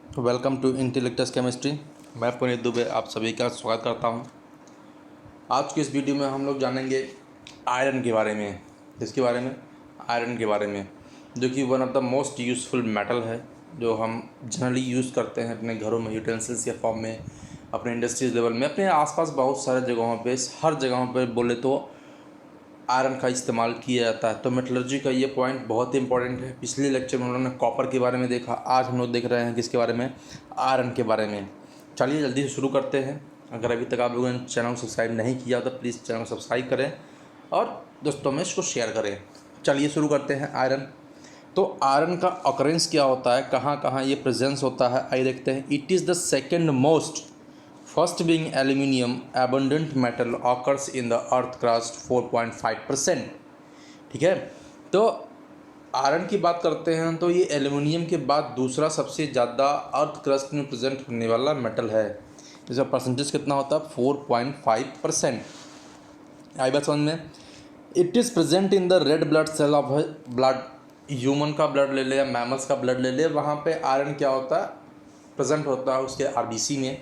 Welcome to इंटेलेक्टस chemistry. मैं पुनीत दुबे आप सभी का स्वागत करता हूं। आज की इस वीडियो में हम लोग जानेंगे आयरन के बारे में। जिसके बारे में आयरन के बारे में, जो कि one of the most useful metal है, जो हम जनरली यूज़ करते हैं अपने घरों में यूटेंसिल्स के फॉर्म में, अपने इंडस्ट्रीज लेवल में, अपने आसपास बहुत सारे जगहों पे, हर जगहों पे बोले तो आयरन का इस्तेमाल किया जाता है। तो मेटलर्जी का ये पॉइंट बहुत ही इंपॉर्टेंट है। पिछले लेक्चर में उन्होंने कॉपर के बारे में देखा, आज हम लोग देख रहे हैं किसके बारे में, आयरन के बारे में। चलिए जल्दी से शुरू करते हैं। अगर अभी तक आप लोगों ने चैनल को सब्सक्राइब नहीं किया तो प्लीज़ चैनल को सब्सक्राइब करें और दोस्तों में इसको शेयर करें। चलिए शुरू करते हैं। आयरन, तो आयरन का ऑकरेंस क्या होता है, कहाँ कहाँ ये प्रेजेंस होता है, आइए देखते हैं। It is the second most, first being aluminium, abundant metal occurs in the earth crust 4.5%। ठीक है, तो आयरन की बात करते हैं तो ये एल्युमिनियम के बाद दूसरा सबसे ज़्यादा अर्थ क्रस्ट में प्रेजेंट होने वाला मेटल है। इसका परसेंटेज कितना होता है, 4.5%। आई बात समझ में। It is present in the red blood cell of blood, human का ब्लड ले ले या मैमल्स का ब्लड ले ले, वहाँ पे आयरन क्या होता है, प्रेजेंट होता है उसके आरबीसी में।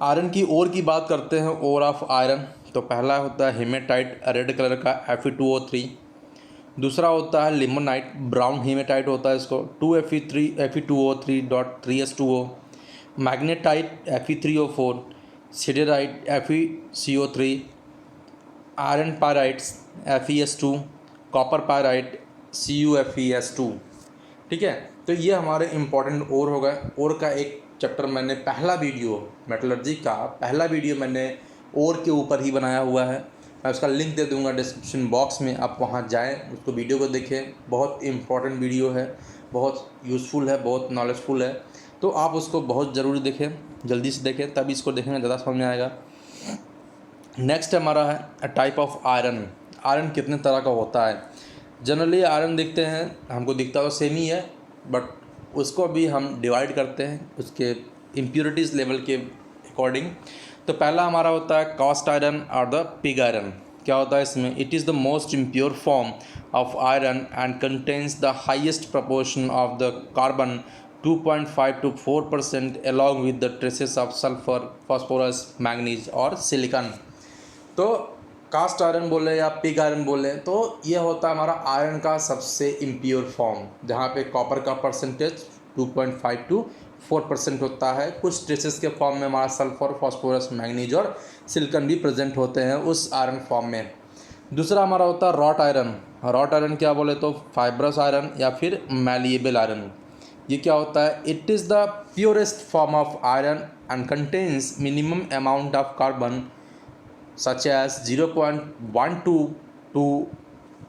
आयरन की ओर की बात करते हैं, ओर ऑफ आयरन, तो पहला होता है हेमेटाइट, रेड कलर का Fe2O3। दूसरा होता है लिमोनाइट, ब्राउन हेमेटाइट होता है इसको, 2Fe3 Fe2O3.3s2O। Magnetite Fe3O4, siderite FeCO3, iron pyrites FeS2, copper pyrite CuFeS2। ठीक है, तो ये हमारे इम्पोर्टेंट ओर हो गए। ओर का एक चैप्टर मैंने पहला वीडियो, मेटलर्जी का पहला वीडियो मैंने ओर के ऊपर ही बनाया हुआ है। मैं उसका लिंक दे दूंगा डिस्क्रिप्शन बॉक्स में, आप वहां जाएं, उसको वीडियो को देखें। बहुत इम्पोर्टेंट वीडियो है, बहुत यूज़फुल है, बहुत नॉलेजफुल है, तो आप उसको बहुत ज़रूरी देखें, जल्दी से देखें, तभी इसको देखेंगे ज़्यादा समझ में आएगा। नेक्स्ट हमारा है टाइप ऑफ आयरन। आयरन कितने तरह का होता है। जनरली आयरन देखते हैं, हमको दिखता तो सेम ही है, बट उसको भी हम डिवाइड करते हैं उसके इम्प्योरिटीज़ लेवल के अकॉर्डिंग। तो पहला हमारा होता है कास्ट आयरन और द पिग आयरन। क्या होता है इसमें, it is the most impure form of iron and contains the highest proportion of the carbon 2.5 to 4% along with the traces of sulfur, phosphorus, manganese और सिलिकॉन। तो cast iron बोले या pig iron बोले तो ये होता है हमारा आयरन का सबसे इम्प्योर फॉर्म, जहाँ पे कॉपर का परसेंटेज 2.5 to 4% होता है। कुछ ट्रेसेस के फॉर्म में हमारा सल्फर, फास्फोरस, मैग्नीज और सिलिकॉन भी प्रेजेंट होते हैं उस आयरन फॉर्म में। दूसरा हमारा होता है रॉट आयरन। रॉट आयरन क्या बोले तो फाइब्रस आयरन या फिर मैलिएबल आयरन। ये क्या होता है, it is the purest form of iron and contains minimum amount of carbon such as 0.12 to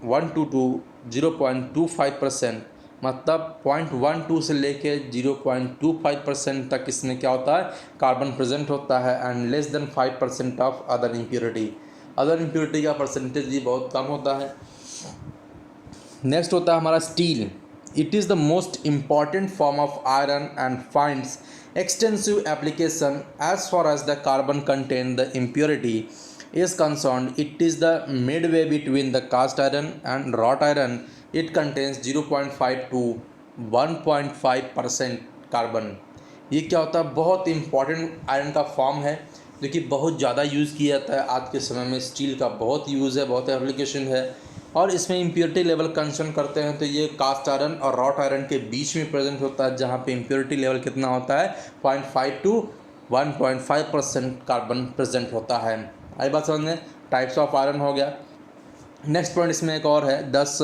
1 to 0.25%, मतलब 0.12 से लेके 0.25% तक इसमें क्या होता है, कार्बन प्रेजेंट होता है। And less than 5% of other impurity, other impurity का परसेंटेज भी बहुत कम होता है। नेक्स्ट होता है हमारा steel. It is the most important form of iron and finds extensive application as far as the carbon content the impurity is concerned. It is the midway between the cast iron and wrought iron. It contains 0.5 to 1.5% carbon. ये क्या होता है, बहुत important iron का form है जो कि बहुत ज़्यादा यूज़ किया जाता है आज के समय में। स्टील का बहुत यूज़ है, बहुत एप्लीकेशन है, और इसमें इम्प्योरिटी लेवल कंसर्न करते हैं तो ये कास्ट आयरन और रॉट आयरन के बीच में प्रेजेंट होता है, जहाँ पे इम्प्योरिटी लेवल कितना होता है, 0.5 to 1.5% कार्बन प्रेजेंट होता है। आई बात समझ में। टाइप्स ऑफ आयरन हो गया। नेक्स्ट पॉइंट इसमें एक और है, thus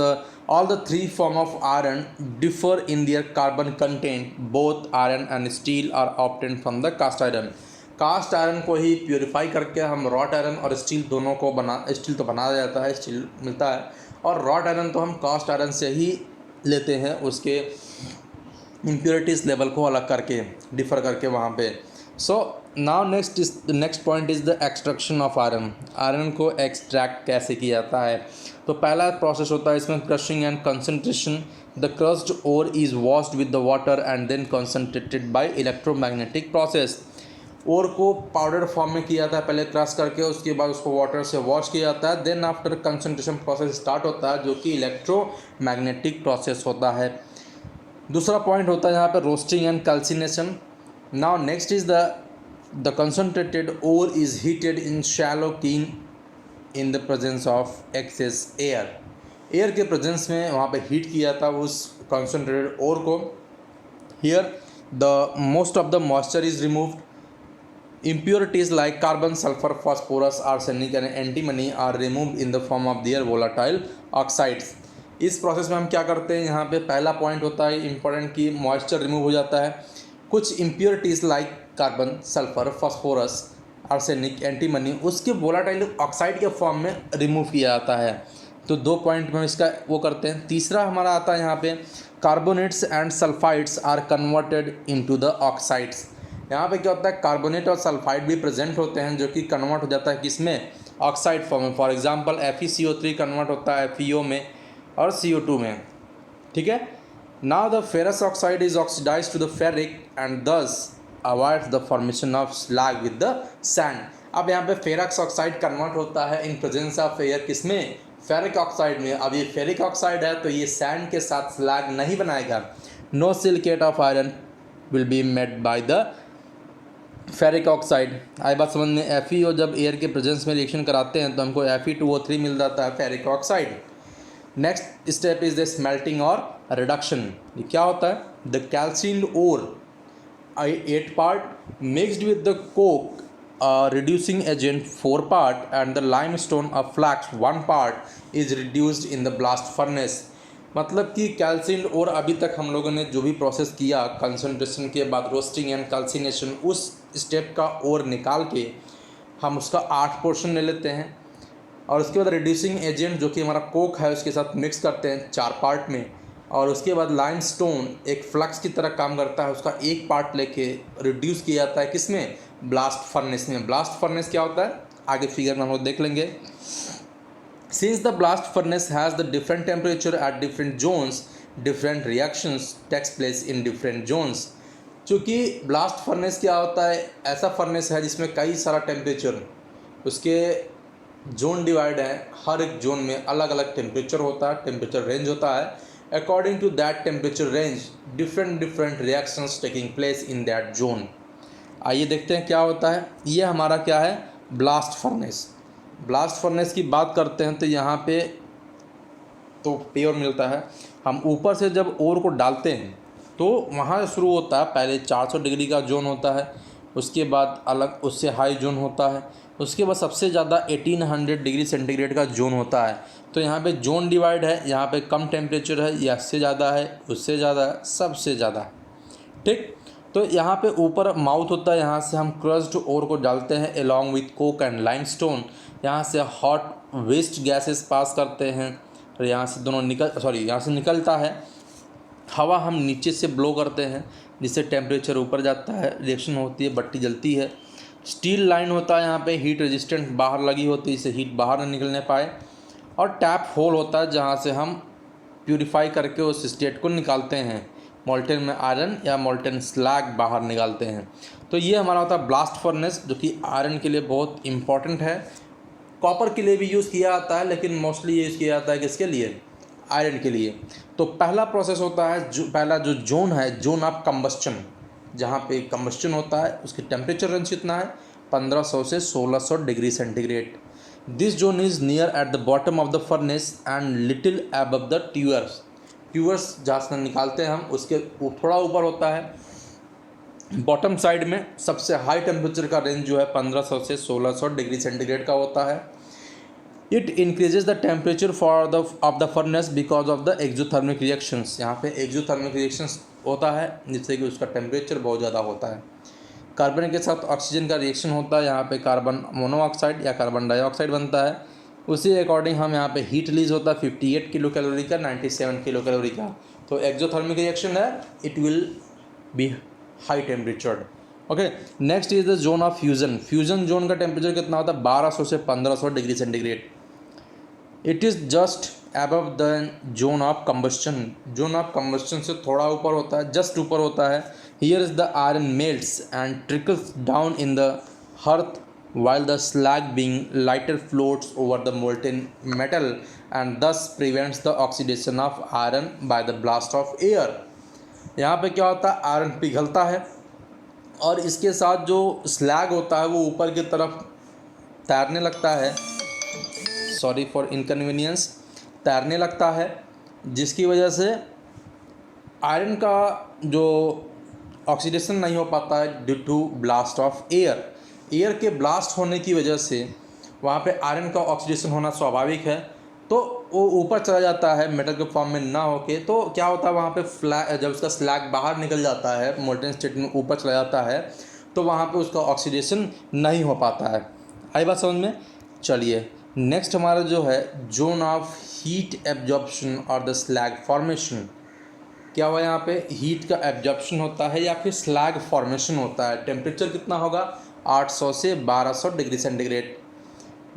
all the three form of iron differ in their carbon content, both iron and steel are obtained from the cast iron. Cast iron को ही प्योरीफाई करके हम रॉट आयरन और स्टील दोनों को स्टील तो बनाया जाता है, स्टील मिलता है, और रॉट आयरन तो हम कास्ट आयरन से ही लेते हैं, उसके इम्प्योरिटीज़ लेवल को अलग करके, डिफ़र करके वहाँ पे। So now next point is the extraction of iron. Iron को एक्सट्रैक्ट कैसे किया जाता है, तो पहला प्रोसेस होता है इसमें crushing and concentration. The crushed ore is washed with the water and then concentrated by electromagnetic process. Ore को पाउडर फॉर्म में किया जाता है, पहले क्रश करके उसके बाद उसको वाटर से वॉश किया जाता है, then after concentration process start होता है जो कि इलेक्ट्रोमैग्नेटिक प्रोसेस होता है। दूसरा पॉइंट होता है यहाँ पे roasting and calcination. Now next is the concentrated ore is heated in shallow kiln in the presence of excess air. Air के प्रेजेंस में वहाँ पे हीट किया था उस कंसनट्रेटेड ओर को। Here the most of the moisture is removed. Impurities like carbon, sulfur, phosphorus, arsenic and antimony are removed in the form of their volatile oxides। इस process में हम क्या करते हैं, यहाँ पे पहला पॉइंट होता है इंपॉर्टेंट कि मॉइस्चर रिमूव हो जाता है। कुछ impurities like carbon, sulphur, phosphorus, arsenic, antimony उसके वोलाटाइल ऑक्साइड के फॉर्म में रिमूव किया जाता है। तो 2 पॉइंट में इसका वो करते हैं। तीसरा हमारा आता है यहाँ पे carbonates and sulphides are converted into the oxides. यहाँ पे क्या होता है, कार्बोनेट और सल्फाइड भी प्रेजेंट होते हैं जो कि कन्वर्ट हो जाता है किसमें, ऑक्साइड फॉर्म में। फॉर एग्जांपल FeCO3 कन्वर्ट होता है FeO में और CO2 में। ठीक है। Now the ferrous oxide is oxidise to the ferric and thus avoids the formation of slag with the sand. अब यहाँ पे फेरस ऑक्साइड कन्वर्ट होता है इन प्रेजेंस ऑफ एयर किसमें, फेरिक ऑक्साइड में। अब ये फेरिक ऑक्साइड है तो ये सैंड के साथ स्लैग नहीं बनाएगा। No silicate of iron will be made by the ferric oxide. आई बात समझ में। FeO जब एयर के प्रेजेंस में रिएक्शन कराते हैं तो हमको Fe2O3 मिल जाता है, ferric oxide. Next step is the smelting और रिडक्शन। ये क्या होता है, the calcined ore 8 part mixed with the coke reducing agent 4 part and the limestone of flax 1 part is reduced in the blast furnace। मतलब कि कैल्सिन और अभी तक हम लोगों ने जो भी प्रोसेस किया कंसंट्रेशन के बाद रोस्टिंग एंड कैल्सिनेशन, उस स्टेप का और निकाल के हम उसका 8 पोर्शन ले लेते हैं और उसके बाद रिड्यूसिंग एजेंट जो कि हमारा कोक है उसके साथ मिक्स करते हैं 4 पार्ट में। और उसके बाद लाइमस्टोन एक फ्लक्स की तरह काम करता है, उसका 1 पार्ट लेके रिड्यूस किया जाता है किसमें, ब्लास्ट फर्नेस में। ब्लास्ट फर्नेस क्या होता है आगे फिगर में हम लोग देख लेंगे। Since the blast furnace has the different temperature at different zones, different reactions takes place in different zones। चूँकि ब्लास्ट फर्नेस क्या होता है, ऐसा फर्नेस है जिसमें कई सारा टेम्परेचर, उसके जोन डिवाइड है, हर एक जोन में अलग अलग टेम्परेचर होता है, टेम्परेचर रेंज होता है। According to that temperature range different reactions taking place in that zone. आइए देखते हैं क्या होता है। ये हमारा क्या है, ब्लास्ट फर्नेस। ब्लास्ट फर्नेस की बात करते हैं तो यहाँ पे तो प्योर मिलता है। हम ऊपर से जब ओर को डालते हैं तो वहाँ से शुरू होता है, पहले 400 डिग्री का जोन होता है, उसके बाद अलग उससे हाई जोन होता है, उसके बाद सबसे ज़्यादा 1800 डिग्री सेंटीग्रेड का जोन होता है। तो यहाँ पे जोन डिवाइड है, यहाँ पे कम टेम्परेचर है, या इससे ज़्यादा है, उससे ज़्यादा है, सबसे ज़्यादा। ठीक। तो यहाँ पे ऊपर माउथ होता है, यहाँ से हम क्रस्ड ओर को डालते हैं along with Coke and limestone. यहाँ से हॉट वेस्ट गैसेस पास करते हैं और यहाँ से यहाँ से निकलता है हवा, हम नीचे से ब्लो करते हैं जिससे टेम्परेचर ऊपर जाता है, रिएक्शन होती है, बत्ती जलती है। स्टील लाइन होता है, यहाँ पे हीट रेजिस्टेंट बाहर लगी होती है, इससे हीट बाहर न निकलने पाए। और टैप होल होता है जहाँ से हम प्यूरिफाई करके उस स्टेट को निकालते हैं, मोल्टेन में आयरन या मोल्टेन स्लैग बाहर निकालते हैं। तो ये हमारा होता है ब्लास्ट फर्नेस, जो कि आयरन के लिए बहुत इंपॉर्टेंट है। कॉपर के लिए भी यूज़ किया जाता है लेकिन मोस्टली यूज़ किया जाता है किसके लिए, आयरन के लिए। तो पहला प्रोसेस होता है पहला जो जोन है, जोन ऑफ कम्बस्चन, जहाँ पे कम्बस्चन होता है उसकी टेम्परेचर रेंज कितना है, 1500 से 1600 degree centigrade. This zone is near at the bottom of the furnace and little above the tuyeres. Tuyeres जहाँ से निकालते हैं हम उसके थोड़ा ऊपर होता है। बॉटम साइड में सबसे हाई टेम्परेचर का रेंज जो है 1500 से 1600 डिग्री सेंटीग्रेड का होता है। It increases the temperature of the furnace because of the exothermic reactions. यहाँ पे एक्सोथर्मिक रिएक्शंस होता है जिससे कि उसका टेम्परेचर बहुत ज़्यादा होता है। कार्बन के साथ ऑक्सीजन का रिएक्शन होता है, यहाँ पे कार्बन मोनोऑक्साइड या कार्बन डाइऑक्साइड बनता है। उसी अकॉर्डिंग हम यहाँ पे हीट रिलीज होता है 58 किलो कैलोरी का, 97 किलो कैलोरी का। तो एक्सोथर्मिक रिएक्शन है, it will be high temperature. Okay, next is the zone of fusion. Fusion zone का टेम्परेचर कितना होता है, 1200 से 1500 degree centigrade. It is just above the zone of combustion. Zone of combustion से थोड़ा ऊपर होता है, जस्ट ऊपर होता है। Here is the iron melts and trickles down in the hearth while the slag being lighter floats over the molten metal and thus prevents the oxidation of iron by the blast of air। यहाँ पे क्या होता है, iron पिघलता है और इसके साथ जो स्लैग होता है वो ऊपर की तरफ तैरने लगता है, सॉरी फॉर इनकन्वीनियंस, तैरने लगता है, जिसकी वजह से आयरन का जो ऑक्सीडेशन नहीं हो पाता है due to blast of air के ब्लास्ट होने की वजह से वहाँ पे आयरन का ऑक्सीडेशन होना स्वाभाविक है, तो वो ऊपर चला जाता है मेटल के फॉर्म में ना होके। तो क्या होता है वहाँ पे फ्लैग, जब उसका स्लैग बाहर निकल जाता है, मोल्टेन स्टेट में ऊपर चला जाता है, तो वहाँ पे उसका ऑक्सीडेशन नहीं हो पाता है। आई बात समझ में? चलिए नेक्स्ट हमारा जो है जोन ऑफ हीट एब्जॉर्प्शन और द स्लैग फॉर्मेशन। क्या हुआ यहाँ पे, हीट का एब्जॉर्प्शन होता है या फिर स्लैग फॉर्मेशन होता है। टेम्परेचर कितना होगा, 800 से 1200 degree centigrade.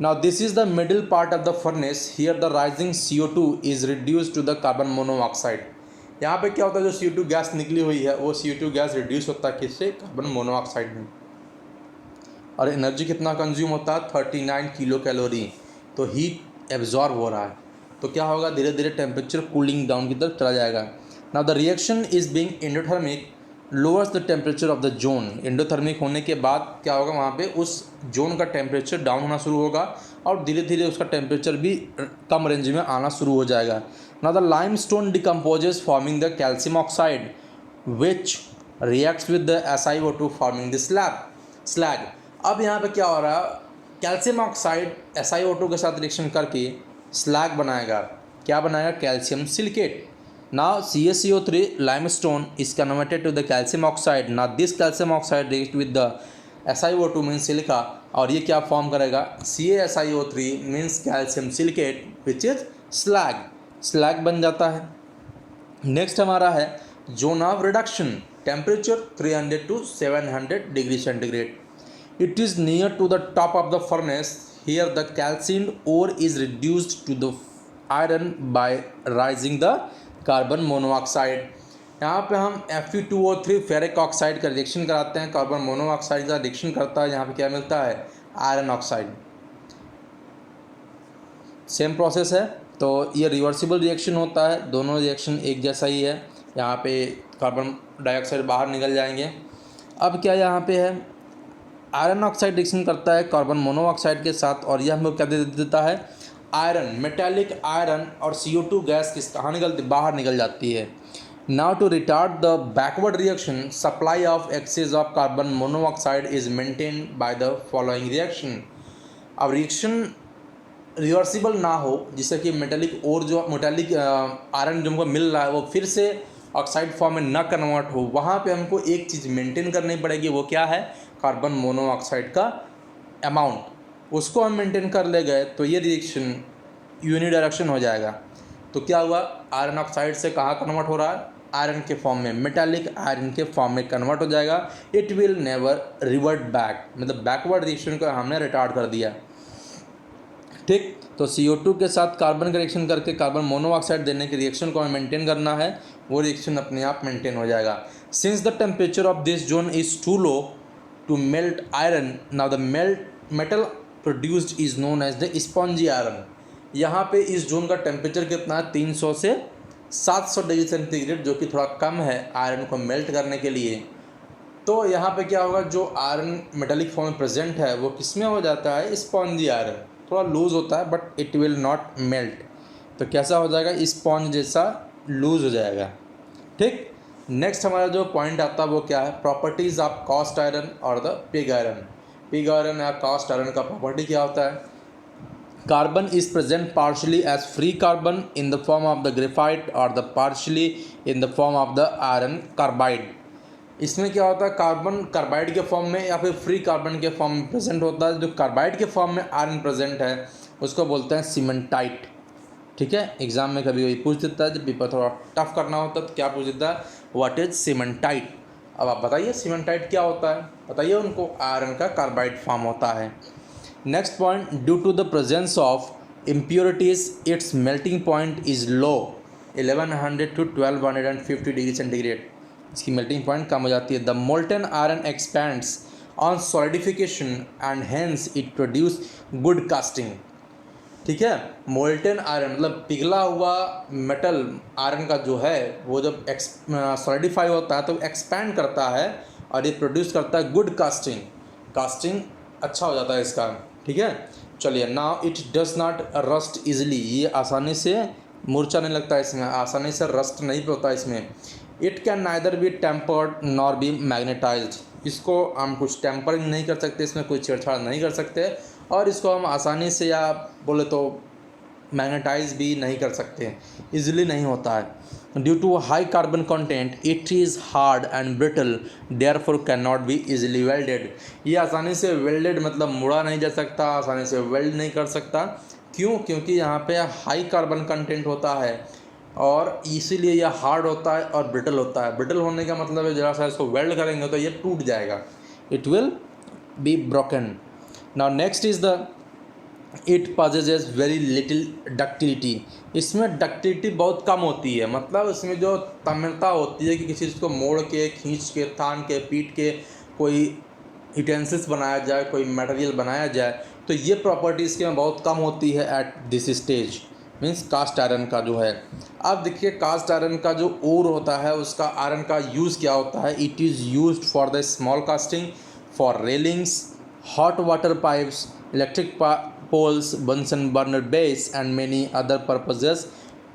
Now this is the middle part of the furnace. Here the rising CO2 is reduced to the carbon monoxide. यहाँ पे क्या होता है, जो CO2 गैस निकली हुई है वो CO2 गैस रिड्यूस होता है किससे, कार्बन मोनोऑक्साइड में। और एनर्जी कितना कंज्यूम होता है, 39 किलो कैलोरी। तो हीट एब्जॉर्ब हो रहा है, तो क्या होगा, धीरे धीरे टेम्परेचर कूलिंग डाउन की तरफ चला जाएगा। Now the reaction is being endothermic lowers the temperature of the zone. Endothermic होने के बाद क्या होगा, वहाँ पे उस जोन का टेम्परेचर डाउन होना शुरू होगा और धीरे धीरे उसका टेम्परेचर भी कम रेंज में आना शुरू हो जाएगा। Now the limestone decomposes forming the calcium oxide which reacts with the SiO2 forming the slag. अब यहाँ पे क्या हो रहा है, कैल्शियम ऑक्साइड SiO2 के साथ रिएक्शन करके स्लैग बनाएगा। क्या बनाएगा, calcium silicate. Now CaCO3 limestone is converted to the calcium oxide. Now this calcium oxide reacts with the SiO2 means silica, और ये क्या फॉर्म करेगा, CaSiO3 means calcium silicate which is slag बन जाता है। नेक्स्ट हमारा है zone of reduction, temperature 300 to 700 degree centigrade. It is near to the top of the furnace. Here the calcined ore is reduced to the iron by rising the carbon monoxide. यहाँ पे हम Fe2O3 ferric oxide का reaction कराते हैं, carbon monoxide का reaction करता है, यहाँ पे क्या मिलता है, आयरन ऑक्साइड। सेम प्रोसेस है, तो ये रिवर्सिबल रिएक्शन होता है, दोनों रिएक्शन एक जैसा ही है। यहाँ पे कार्बन डाइऑक्साइड बाहर निकल जाएंगे। अब क्या यहाँ पे है, आयरन ऑक्साइड रिएक्शन करता है कार्बन मोनोऑक्साइड के साथ, और यह हमें क्या दे देता है, आयरन, मेटालिक आयरन, और CO2 गैस किस कहाँ निकलती, बाहर निकल जाती है। Now to retard the backward reaction, supply of excess of carbon monoxide is maintain by the following reaction. अब रिएक्शन रिवर्सिबल ना हो, जिससे कि मेटालिक और जो मेटालिक आयरन जो हमको मिल रहा है वो फिर से ऑक्साइड फॉर्म में न कन्वर्ट हो, वहाँ पे हमको एक चीज़ मेंटेन करनी पड़ेगी। वो क्या है, कार्बन मोनोऑक्साइड का अमाउंट, उसको हम मेंटेन कर ले गए तो ये रिएक्शन यूनिडायरेक्शन हो जाएगा। तो क्या हुआ, आयरन ऑक्साइड से कहाँ कन्वर्ट हो रहा है, आयरन के फॉर्म में, मेटालिक आयरन के फॉर्म में कन्वर्ट हो जाएगा। It will never revert back, मतलब बैकवर्ड रिएक्शन को हमने रिटार्ड कर दिया। ठीक, तो CO2 के साथ कार्बन का रिएक्शन करके कार्बन मोनोऑक्साइड देने की रिएक्शन को हमें मेंटेन करना है, वो रिएक्शन अपने आप मेंटेन हो जाएगा। Since the temperature of this zone is too low to melt iron, now the metal produced is known as the spongy iron. यहाँ पे इस जोन का टेम्परेचर कितना है, 300 से 700 डिग्री सेंटीग्रेड, जो कि थोड़ा कम है आयरन को मेल्ट करने के लिए। तो यहाँ पे क्या होगा, जो आयरन मेटालिक फॉर्म में प्रेजेंट है वो किस में हो जाता है, स्पॉन्जी आयरन। थोड़ा लूज होता है but it will not melt, तो कैसा हो जाएगा, स्पॉन्ज जैसा लूज हो जाएगा। ठीक, नेक्स्ट हमारा जो पॉइंट आता है वो क्या है, प्रॉपर्टीज़ ऑफ कास्ट आयरन और the pig iron. Pig iron या कास्ट आयरन का प्रॉपर्टी क्या होता है, carbon is present partially as free carbon in the form of the graphite और the partially in the form of the iron carbide. इसमें क्या होता है, कार्बन कार्बाइड के फॉर्म में या फिर फ्री कार्बन के फॉर्म में प्रेजेंट होता है। जो कार्बाइड के फॉर्म में आयरन प्रेजेंट है उसको बोलते हैं सीमेंटाइट। ठीक है, एग्जाम में कभी वही पूछ देता है, जब पेपर थोड़ा टफ करना होता है तो क्या पूछ देता है, व्हाट इज सीमेंटाइट। अब आप बताइए सीमेंटाइट क्या होता है, बताइए उनको, आयरन का कार्बाइड फॉर्म होता है। Next point, due to the presence of impurities its melting point is low 1100 to 1250 degree centigrade. इसकी मेल्टिंग पॉइंट कम हो जाती है। The molten iron expands on solidification and hence it produce good casting. ठीक है। Molten iron मतलब पिघला हुआ मेटल आयरन का जो है वो जब सॉलिडिफाई होता है तो एक्सपैंड करता है और ये प्रोड्यूस करता है गुड कास्टिंग, कास्टिंग अच्छा हो जाता है इसका, ठीक है। चलिए, now it does not rust easily, ये आसानी से मूर्छा नहीं लगता इसमें, आसानी से रस्ट नहीं होता इसमें। It can neither be tempered nor be magnetised, इसको हम कुछ टेम्परिंग नहीं कर सकते, इसमें कोई छेड़छाड़ नहीं कर सकते, और इसको हम आसानी से या बोले तो मैग्नेटाइज भी नहीं कर सकते, इजीली नहीं होता है। Due to high carbon content it is hard and brittle therefore can not be easily welded, ये आसानी से वेल्डेड मतलब मुड़ा नहीं जा सकता, आसानी से वेल्ड नहीं कर सकता। क्यों? क्योंकि यहाँ पे हाई कार्बन कंटेंट होता है और इसीलिए यह हार्ड होता है और ब्रिटल होता है। ब्रिटल होने का मतलब है जरा सा इसको वेल्ड करेंगे तो ये टूट जाएगा, it will be broken. Now next is the it possesses very little ductility, इसमें डक्टिलिटी बहुत कम होती है, मतलब इसमें जो तम्यता होती है कि किसी चीज़ को मोड़ के, खींच के, तान के, पीट के कोई यूटेंसिल्स बनाया जाए, कोई मटेरियल बनाया जाए, तो ये प्रॉपर्टी इसके में बहुत कम होती है at this stage, means caste iron का जो है। अब देखिए कास्ट आयरन का जो ओर होता है उसका आयरन का यूज़ क्या होता है। It is used for the small casting, for railings, hot water pipes, electric poles, Bunsen burner base and many other purposes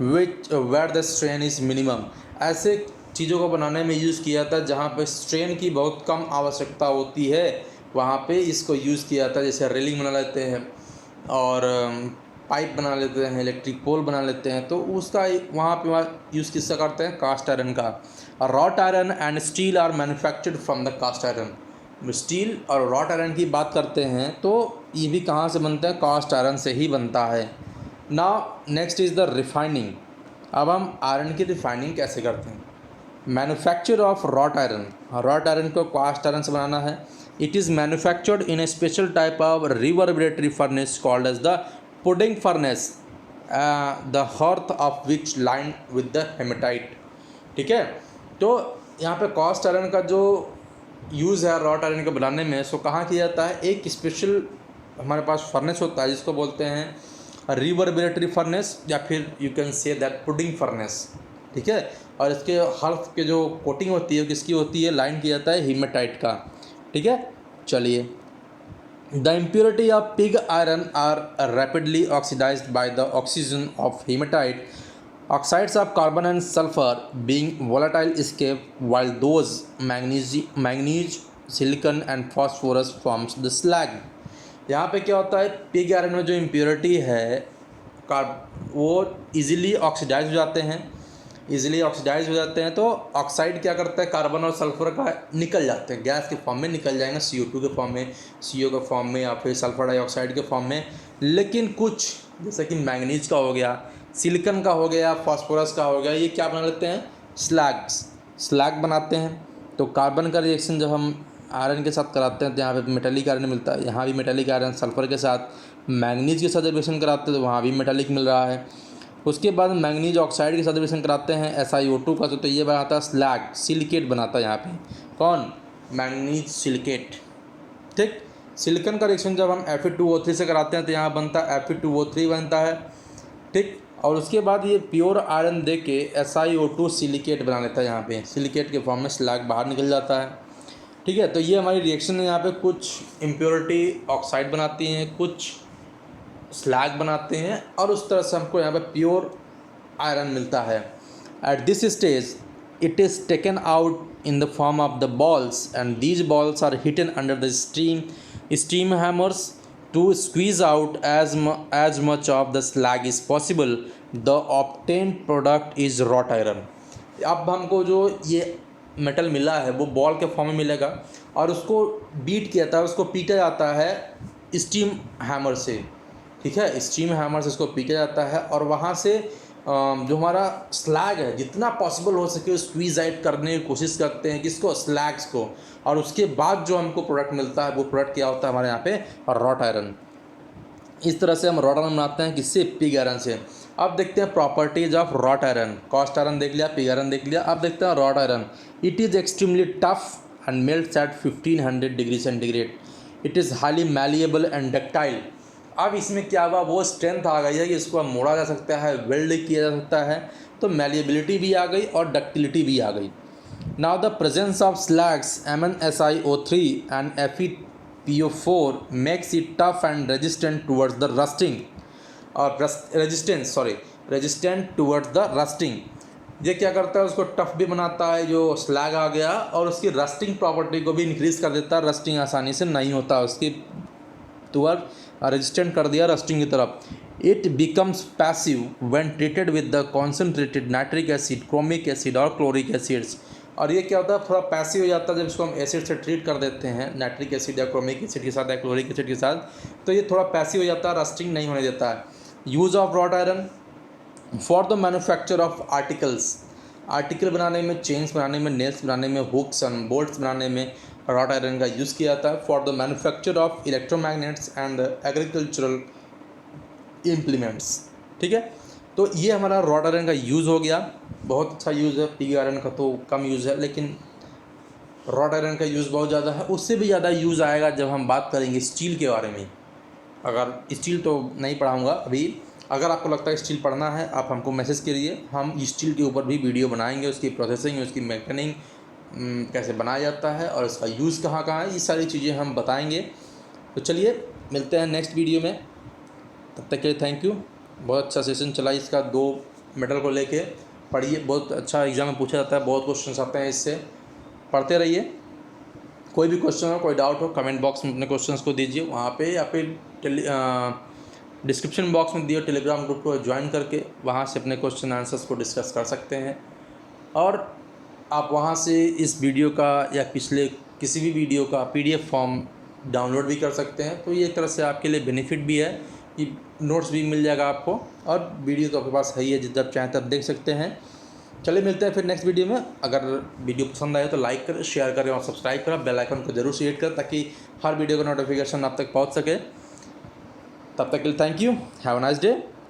which where the strain is minimum, ऐसे चीज़ों को बनाने में यूज़ किया था जहाँ पे स्ट्रेन की बहुत कम आवश्यकता होती है, वहाँ पे इसको यूज़ किया था। जैसे रेलिंग बना लेते हैं और पाइप बना लेते हैं, इलेक्ट्रिक पोल बना लेते हैं, तो उसका वहाँ पे यूज़ किसका करते हैं, कास्ट आयरन का। Wrought iron and steel are manufactured from the cast iron, steel और रॉट आयरन की बात करते हैं तो ये भी कहाँ से बनता है, कास्ट आयरन से ही बनता है। Now next is the refining, अब हम आयरन की रिफाइनिंग कैसे करते हैं। Manufacture of wrought iron, wrought iron को कास्ट आयरन से बनाना है। It is manufactured in a special type of reverberatory furnace called as the puddling furnace, the hearth of which line with the hematite, ठीक है। तो यहाँ पे cast iron का जो यूज़ है रॉट आयरन को बनाने में, सो कहाँ किया जाता है, एक स्पेशल हमारे पास फर्नेस होता है जिसको बोलते हैं रिवर्बरेटरी फर्नेस, या फिर you can say that pudding furnace, ठीक है। और इसके हर्थ के जो कोटिंग होती है किसकी होती है, लाइन किया जाता है हीमेटाइट का, ठीक है। चलिए, the impurity of pig iron are rapidly oxidised by the oxygen of haematite, oxides of carbon and sulfur being volatile escape, while those manganese, silicon and phosphorus forms the slag। यहाँ पे क्या होता है, पिग आयरन में जो impurity है वो easily oxidise हो जाते हैं, तो ऑक्साइड क्या करता है, कार्बन और सल्फर का निकल जाते हैं, गैस के फॉर्म में निकल जाएंगे, CO2 के फॉर्म में, CO के फॉर्म में, या फिर सल्फर डाइऑक्साइड के फॉर्म में। लेकिन कुछ जैसे कि मैंगनीज का हो गया, सिलिकन का हो गया, फास्फोरस का हो गया, ये क्या बना लेते हैं, स्लैग बनाते हैं। तो कार्बन का रिएक्शन जब हम आयरन के साथ कराते हैं तो यहाँ पे मेटालिक आयरन मिलता है, यहाँ भी मेटालिक आयरन, सल्फर के साथ मैंगनीज के साथ रिएक्शन कराते हैं तो वहाँ भी मेटालिक मिल रहा है। उसके बाद मैंगनीज ऑक्साइड के साथ रिएक्शन कराते हैं SiO2 का, तो ये बनाता है स्लैग, सिलिकेट बनाता है यहाँ पे, कौन, मैंगनीज सिलिकेट, ठीक। सिलिकन का रिएक्शन जब हम Fe2O3 से कराते हैं तो यहाँ बनता है Fe2O3 बनता है, ठीक। और उसके बाद ये प्योर आयरन दे के SiO2 सिलिकेट बना लेता है, यहाँ पे सिलिकेट के फॉर्म में स्लैग बाहर निकल जाता है, ठीक है। तो ये हमारी रिएक्शन है, यहाँ पे कुछ इम्प्योरिटी ऑक्साइड बनाती हैं, कुछ स्लैग बनाते हैं, और उस तरह से हमको यहाँ पे प्योर आयरन मिलता है। At this stage it is taken out in the form of the balls, and these balls are hidden under the steam hammers to squeeze out as much of the slag is possible. The obtained product is wrought iron। अब हमको जो ये metal मिला है वो ball के form में मिलेगा और उसको बीट किया जाता है, उसको पीटा जाता है स्टीम हैमर से, ठीक है। स्टीम हैमर से इसको पीटा जाता है और वहाँ से जो हमारा स्लैग है जितना पॉसिबल हो सके स्क्वीज आउट करने की कोशिश करते हैं, किसको, स्लैग्स को। और उसके बाद जो हमको प्रोडक्ट मिलता है वो प्रोडक्ट क्या होता है हमारे यहाँ पे, रॉट आयरन। इस तरह से हम रॉट आयरन बनाते हैं, किससे, पिग आयरन से। अब देखते हैं properties of wrought iron. Cast iron देख लिया, पिग आयरन देख लिया, अब देखते हैं wrought iron. It is extremely tough and melts at 1500 degree centigrade. It is highly malleable and ductile. अब इसमें क्या हुआ, वो स्ट्रेंथ आ गई है कि इसको अब मोड़ा जा सकता है, वेल्ड किया जा सकता है, तो मैलिएबिलिटी भी आ गई और डक्टिलिटी भी आ गई। Now the presence of slags MnSiO3 and FePO4 makes it tough and resistant towards the rusting और रेजिस्टेंट टूवर्ड्स द रस्टिंग। ये क्या करता है, उसको टफ भी बनाता है जो स्लैग आ गया, और उसकी रस्टिंग प्रॉपर्टी को भी इंक्रीज़ कर देता है। रस्टिंग आसानी से नहीं होता उसकी, टूवर्ड रेजिस्टेंट कर दिया रस्टिंग की तरफ। It becomes passive when treated with the concentrated nitric acid, chromic acid और क्लोरिक एसिड्स। और ये क्या होता है, थोड़ा पैसिव हो जाता है जब इसको हम एसिड से ट्रीट कर देते हैं, नाइट्रिक एसिड या क्रोमिक एसिड के साथ या क्लोरिक एसिड के साथ, तो ये थोड़ा पैसिव हो जाता है, रस्टिंग नहीं होने देता है। Use of wrought iron for the manufacture of article बनाने में, चेन्स बनाने में, नेल्स बनाने में, हुक्स एंड बोल्ट्स बनाने में रॉट आयरन का यूज़ किया जाता है। For the manufacture of electromagnets and agricultural implements. ठीक है, तो ये हमारा रॉट आयरन का यूज़ हो गया। बहुत अच्छा यूज़ है, पिग आयरन का तो कम यूज़ है, लेकिन रॉट आयरन का यूज़ बहुत ज़्यादा है। उससे भी ज़्यादा यूज़ आएगा जब हम बात करेंगे स्टील के बारे में। अगर स्टील तो नहीं पढ़ाऊँगा अभी, अगर आपको लगता है स्टील पढ़ना है आप हमको मैसेज करिए, हम स्टील के ऊपर भी वीडियो बनाएंगे, उसकी प्रोसेसिंग, उसकी मैकेनिंग कैसे बनाया जाता है और इसका यूज़ कहाँ कहाँ है, ये सारी चीज़ें हम बताएंगे। तो चलिए मिलते हैं नेक्स्ट वीडियो में, तब तक के लिए थैंक यू। बहुत अच्छा सेशन चला इसका, 2 मेडल को लेके पढ़िए, बहुत अच्छा एग्ज़ाम में पूछा जाता है, बहुत क्वेश्चन आते हैं इससे, पढ़ते रहिए। कोई भी क्वेश्चन हो, कोई डाउट हो, कमेंट बॉक्स में अपने क्वेश्चंस को दीजिए वहाँ पे, या फिर डिस्क्रिप्शन बॉक्स में दिए टेलीग्राम ग्रुप को ज्वाइन करके वहाँ से अपने क्वेश्चन आंसर्स को डिस्कस कर सकते हैं। और आप वहाँ से इस वीडियो का या पिछले किसी भी वीडियो का PDF फॉर्म डाउनलोड भी कर सकते हैं। तो ये एक तरह से आपके लिए बेनिफिट भी है कि नोट्स भी मिल जाएगा आपको, और वीडियो तो आपके पास है ही है, जब चाहें तब देख सकते हैं। चलिए मिलते हैं फिर नेक्स्ट वीडियो में। अगर वीडियो पसंद आए तो लाइक करें, शेयर करें और सब्सक्राइब करें, बेल आइकन को जरूर सेट करें ताकि हर वीडियो का नोटिफिकेशन आप तक पहुंच सके। तब तक के लिए thank you, have a nice day.